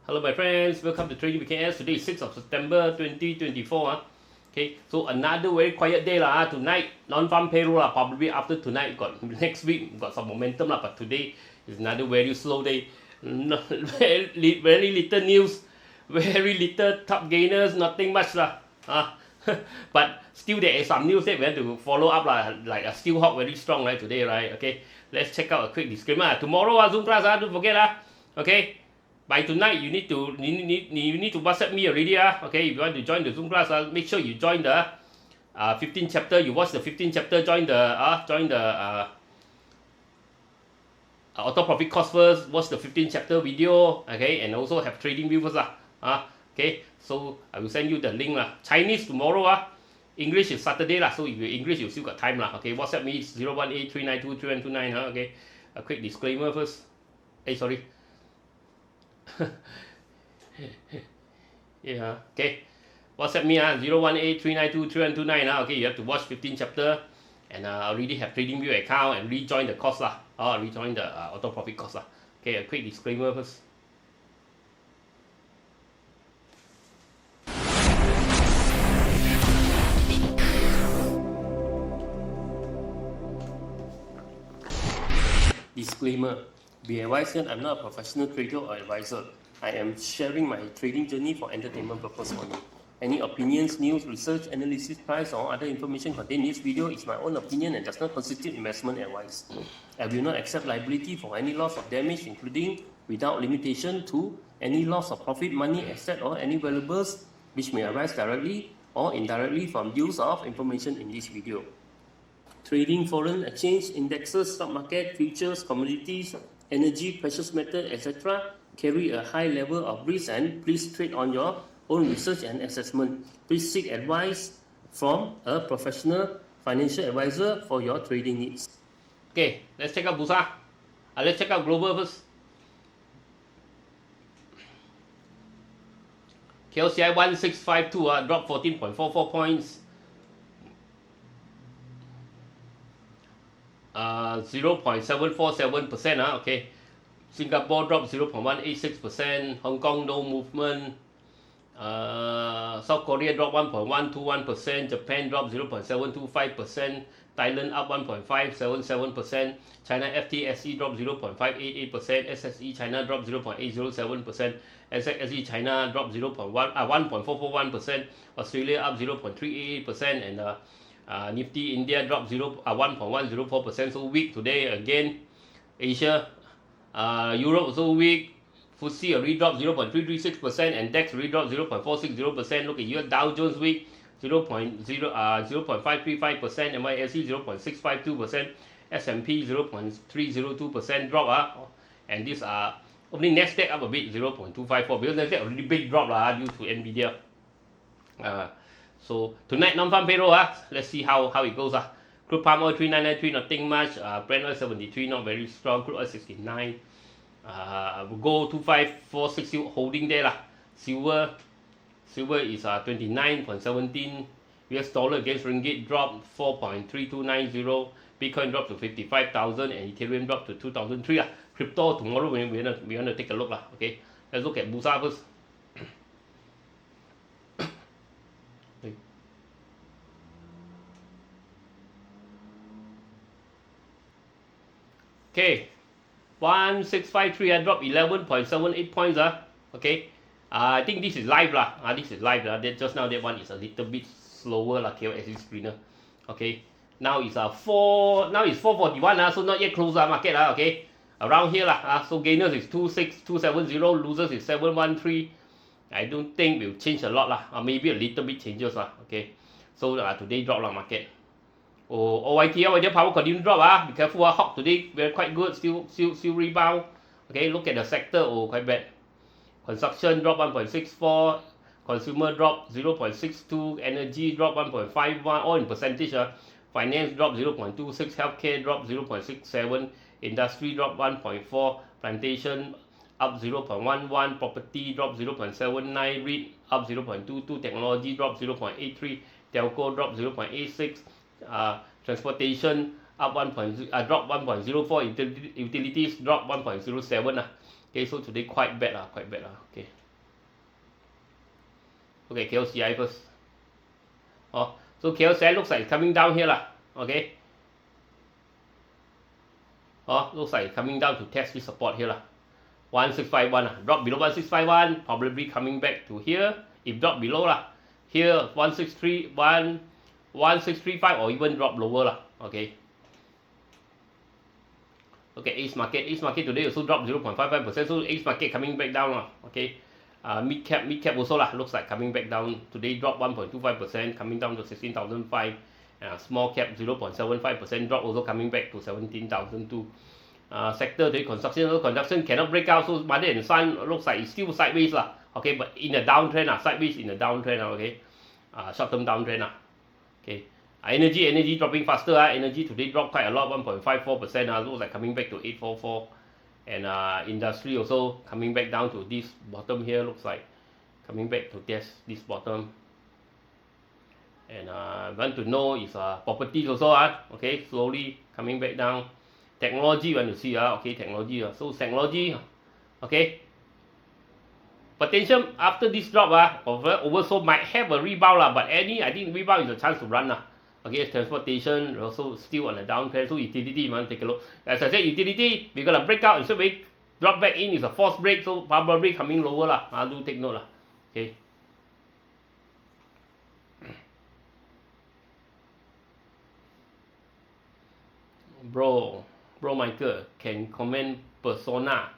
Hello my friends, welcome to Trading with KS. Today is 6th of September 2024. Okay, so another very quiet day tonight. Non-farm payroll probably after tonight. Got next week got some momentum but today is another very slow day. Very little news, very little top gainers, nothing much but still there is some news that we have to follow up like a steel hawk very strong today, right? Okay, let's check out a quick disclaimer. Tomorrow Zoom class don't forget okay. By tonight, you need to WhatsApp me already. Okay, if you want to join the Zoom class, make sure you join the 15th chapter. You watch the 15th chapter. Join the auto profit course first. Watch the 15th chapter video. Okay, and also have trading view first Okay, so I will send you the link Chinese tomorrow English is Saturday So if you're English, you still got time Okay, WhatsApp me 018-392-3129 Okay, a quick disclaimer first. Hey, sorry. Yeah, okay. WhatsApp me 018-392-3129 Okay, you have to watch 15 chapter and already have trading view account and rejoin the course rejoin the auto profit course Okay, a quick disclaimer first. Disclaimer. Be advised that I'm not a professional trader or advisor. I am sharing my trading journey for entertainment purpose only. Any opinions, news, research, analysis, price, or other information contained in this video is my own opinion and does not constitute investment advice. I will not accept liability for any loss or damage, including, without limitation to, any loss of profit, money, asset, or any valuables which may arise directly or indirectly from use of information in this video. Trading foreign exchange, indexes, stock market, futures, commodities, energy, precious metal, etc. carry a high level of risk and please trade on your own research and assessment. Please seek advice from a professional financial advisor for your trading needs. Okay, let's check out Bursa. Let's check out global first. KLSE 1652 dropped 14.44 points. 0.747%. Okay, Singapore dropped 0.186%. Hong Kong no movement. South Korea dropped 1.121%. Japan dropped 0.725%. Thailand up 1.577%. China FTSE dropped 0.588%. SSE China dropped 0.807%. SXSE China dropped 1.441%. Australia up 0.388%. And Nifty India dropped 1.104%, so weak today again. Asia, Europe also weak. FTSE already dropped 0.336% and DAX already dropped 0.460%. Look at US Dow Jones weak, 0.535%, NYSE 0.652%, S&P 0.302% drop and these are only Nasdaq up a bit 0.254 because Nasdaq already big drop due to Nvidia. So tonight non-farm payroll let's see how it goes Crude palm oil 3993 nothing much. Brent oil 73 not very strong. Crude oil 69. Gold 2546 still holding there Silver is 29.17. US dollar against ringgit dropped 4.3290. Bitcoin dropped to 55,000 and Ethereum dropped to 2003 Crypto tomorrow we want to take a look Okay, let's look at Bursa first. Okay, 1653 dropped 11.78 points Okay, I think this is live this is live just now that one is a little bit slower KLSE screener. Okay, now it's 441 so not yet close market okay, around here so gainers is 26270, losers is 713. I don't think will change a lot or maybe a little bit changes okay, so today drop market. OYTL power continue drop be careful hawk today very quite good, still rebound. Okay, look at the sector, quite bad. Construction drop 1.64, consumer drop 0.62, energy drop 1.51, all in percentage finance drop 0.26, healthcare drop 0.67, industry drop 1.4, plantation up 0.11, property drop 0.79, REIT up 0.22, technology drop 0.83, telco drop 0.86, transportation up drop 1.04, utilities drop 1.07 okay, so today quite bad okay. Look at KLCI first. Oh, so KLCI looks like it's coming down here lah. Okay. Oh, looks like it's coming down to test this support here lah. 1651 drop below 1651, probably coming back to here. If drop below lah, here 1635 or even drop lower lah. Okay. Look at Ace Market. Ace Market today also dropped 0.55%. So Ace Market coming back down lah. Okay. Mid cap also lah. Looks like coming back down. Today dropped 1.25%, coming down to 16,005. Small cap 0.75% drop, also coming back to 17,002. Sector today construction cannot break out. So Mother and Son looks like it's still sideways lah. Okay, but in a downtrend lah. Sideways in a downtrend lah. Okay. Short term downtrend lah. Okay. Energy dropping faster. Energy today dropped quite a lot, 1.54%. Looks like coming back to 844. And industry also coming back down to this bottom here. Looks like coming back to this bottom. And want to know is properties also. Okay, slowly coming back down. Technology want to see. Okay, technology. So technology. Okay. Potential after this drop oversold might have a rebound but I think rebound is a chance to run . Okay, transportation also still on a downtrend. So utility, you want to take a look. As I said, utility, we're gonna break out and so we drop back in is a false break, so probably coming lower lah. Do take note lah. Okay. Bro Michael can comment persona.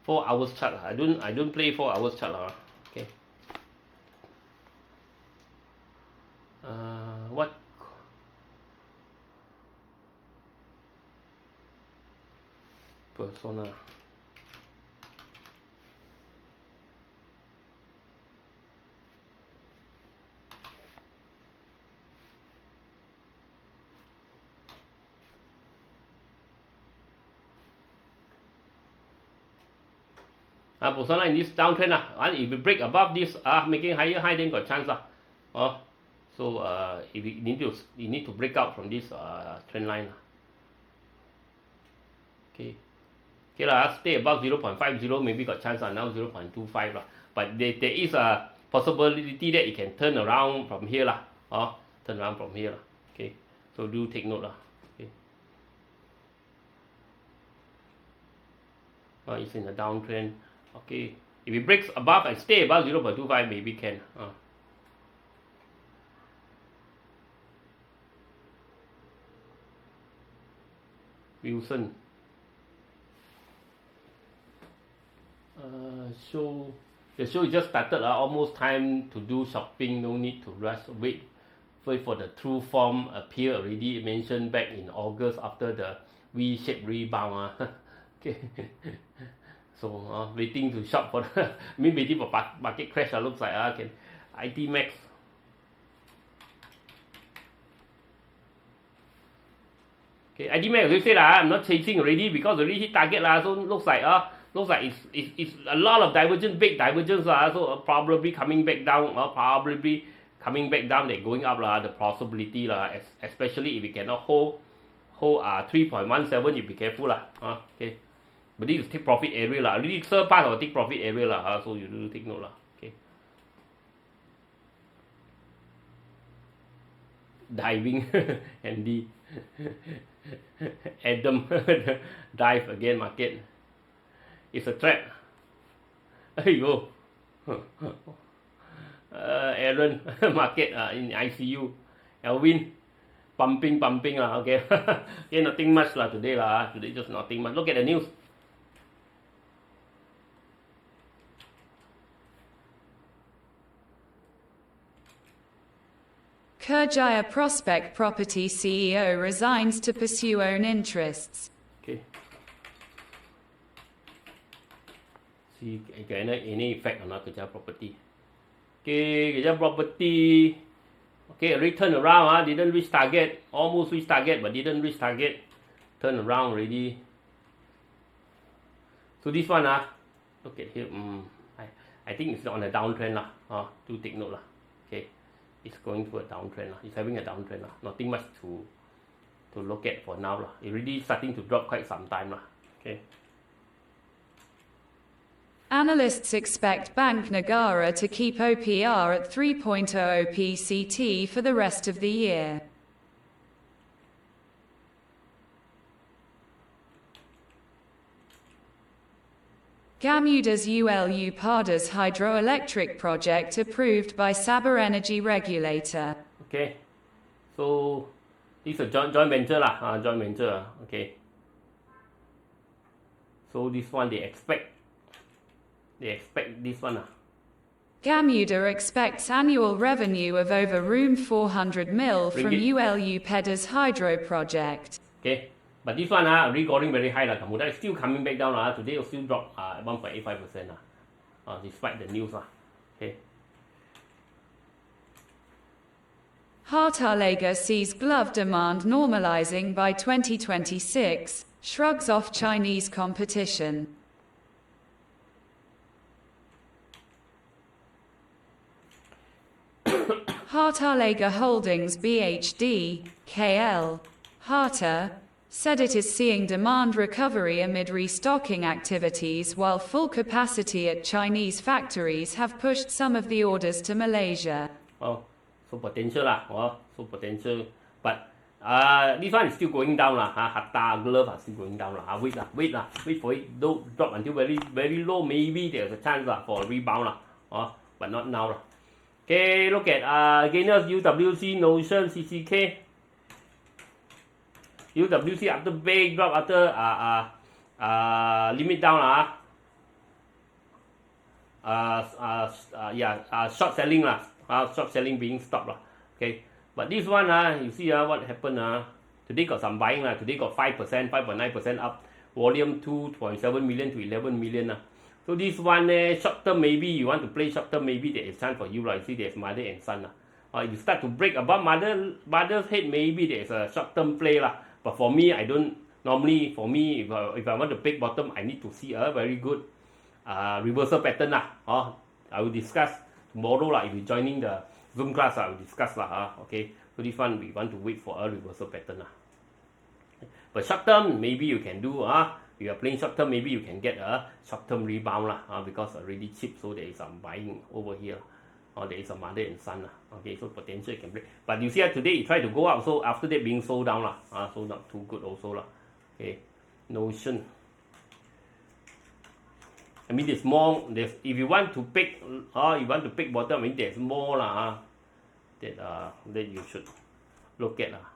Four hours chart. I don't play 4 hours chart . Okay. What? Persona. Persona in this downtrend if you break above this making higher high, then got chance . So if you need to break out from this trend line . Okay lah, stay above 0.50, maybe got chance now 0.25 . But there is a possibility that it can turn around from here . Turn around from here . Okay, so do take note . Okay. It's in a downtrend. Okay, if it breaks above and stay above 0.25, maybe can. Wilson. The show just started. Almost time to do shopping. No need to rush. Wait for the true form appear already. Mentioned back in August after the V-shaped rebound. Okay. So waiting to shop for the waiting for market crash. Looks like can IT Max. Okay, IT Max as I said I'm not chasing already because already hit target So looks like it's a lot of divergence, big divergence So probably coming back down. Probably coming back down. They're going up The possibility especially if you cannot hold 3.17. You be careful Okay. But this is take profit area Really surpass or take profit area so you do take note Okay. Diving Andy. Adam dive again market. It's a trap. Aiyo. Aaron market in ICU. Alvin pumping Okay. Okay, nothing much today Today just nothing much. Look at the news. Kerjaya Prospect Property CEO resigns to pursue own interests. Okay. See, any effect on Kerjaya Property. Okay, Kerjaya Property. Okay, return around. Didn't reach target. Almost reached target, but didn't reach target. Turn around already. So this one, look at here. I think it's on a downtrend Do take note Okay. It's going through a downtrend. It's having a downtrend. Nothing much to look at for now. It's really starting to drop quite some time. Okay. Analysts expect Bank Negara to keep OPR at 3.00 PCT for the rest of the year. GAMUDA's ULU PADAS hydroelectric project approved by Sabah Energy Regulator. Okay, so this is a joint venture lah, joint venture. Okay, so this one they expect this one. GAMUDA expects annual revenue of over $400 million from ULU PADAS hydro project. Okay, but this one recording very high lah. GAMUDA is still coming back down lah. Today will still drop 1.85% despite the news lah. Okay. HYDROELECTIC sees glove demand normalizing by 2026, shrugs off Chinese competition. HYDROELECTIC Holdings BHD, KL, HARTA, said it is seeing demand recovery amid restocking activities while full capacity at Chinese factories have pushed some of the orders to Malaysia. Oh, so potential lah, so potential. But this one is still going down lah. HARTA glove are still going down lah. Wait for it. Don't drop until very low. Maybe there's a chance for a rebound lah. But not now lah. Okay, look at gainers UWC, Notion, CCK. UWC after big drop after limit down short selling lah. Short selling being stopped lah. Okay, but this one you see what happened today got some buying lah. Today got 5%, 5.9% up. Volume 2.7 million to 11 million lah. So this one short term maybe you want to play short term, maybe there is chance for you lah. You see there's mother and son lah. If you start to break above mother's head, maybe there's a short term play lah. But for me, I don't normally. For me, if I want to pick bottom, I need to see a very good reversal pattern lah. I will discuss tomorrow lah. If you're joining the Zoom class, I will discuss lah. Okay, so this one we want to wait for a reversal pattern lah. But short term, maybe you can do if you are playing short term, maybe you can get a short term rebound lah. Because already cheap, so there is some buying over here. There is a mother and son lah. Okay, so potential can break. But you see today it tried to go up, so after that being sold down lah. So not too good also lah. Okay, Notion. I mean there's more. If you want to pick, bottom, I mean there's more lah. That you should look at lah.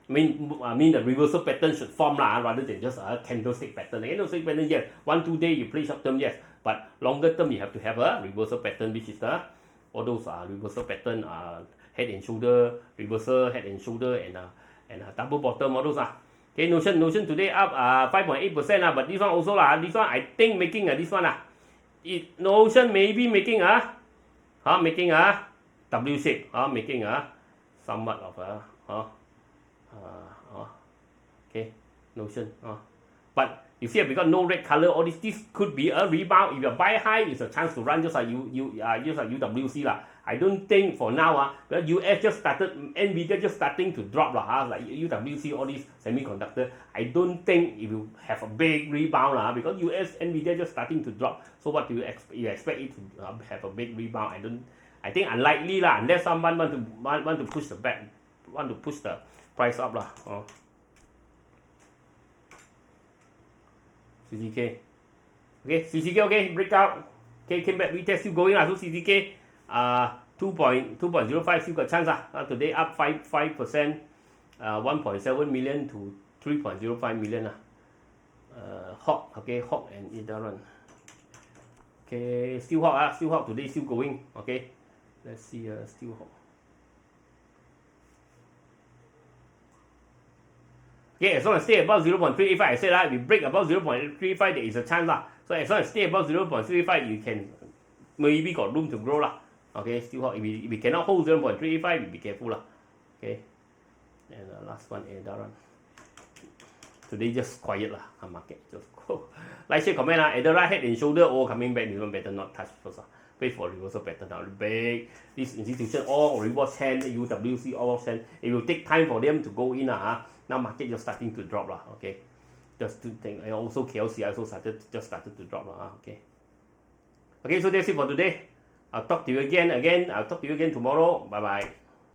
I mean the reversal pattern should form lah, rather than just a candlestick pattern. Candlestick pattern, yes. 1-2 day you play short term, yes. But longer term you have to have a reversal pattern, which is all those reversal pattern, head and shoulder, reversal, head and shoulder, and double bottom, all those Okay, Notion today up 5.8%, but this one also this one I think making this one Notion maybe making making a W shape, making somewhat of okay, Notion, but you see because no red color, all this could be a rebound. If you buy high, it's a chance to run just like UWC lah. I don't think for now because US just started, NVIDIA just starting to drop lah, like UWC, all these semiconductor. I don't think it will have a big rebound lah, because US NVIDIA just starting to drop. So what do you expect? You expect it to have a big rebound? I think unlikely lah, unless someone want to push the price up lah. CCK. Okay, CCK okay, breakout. Okay, came back, retest still going so CCK 2.05 still got chance today up 5%, 1.7 million to 3.05 million Hawk, okay, Hawk and EDARAN. Okay, still Hawk today still going. Okay, let's see still Hawk. Okay, as long as stay above 0.385, I said if we break above 0.35, there is a chance So as long as stay above 0.35, you can maybe got room to grow Okay, still hot. If we cannot hold 0.35, be careful Okay, and the last one, EDARAN. Today just quiet market just go. Like, share, comment EDARAN head and shoulder coming back, even better not touch first Wait for reversal pattern big. This institution all reverse hand, UWC all hand. It will take time for them to go in Now market just starting to drop Okay, just to think, and also KLSE also just started to drop. Okay. Okay, so that's it for today. I'll talk to you again. I'll talk to you again tomorrow. Bye bye.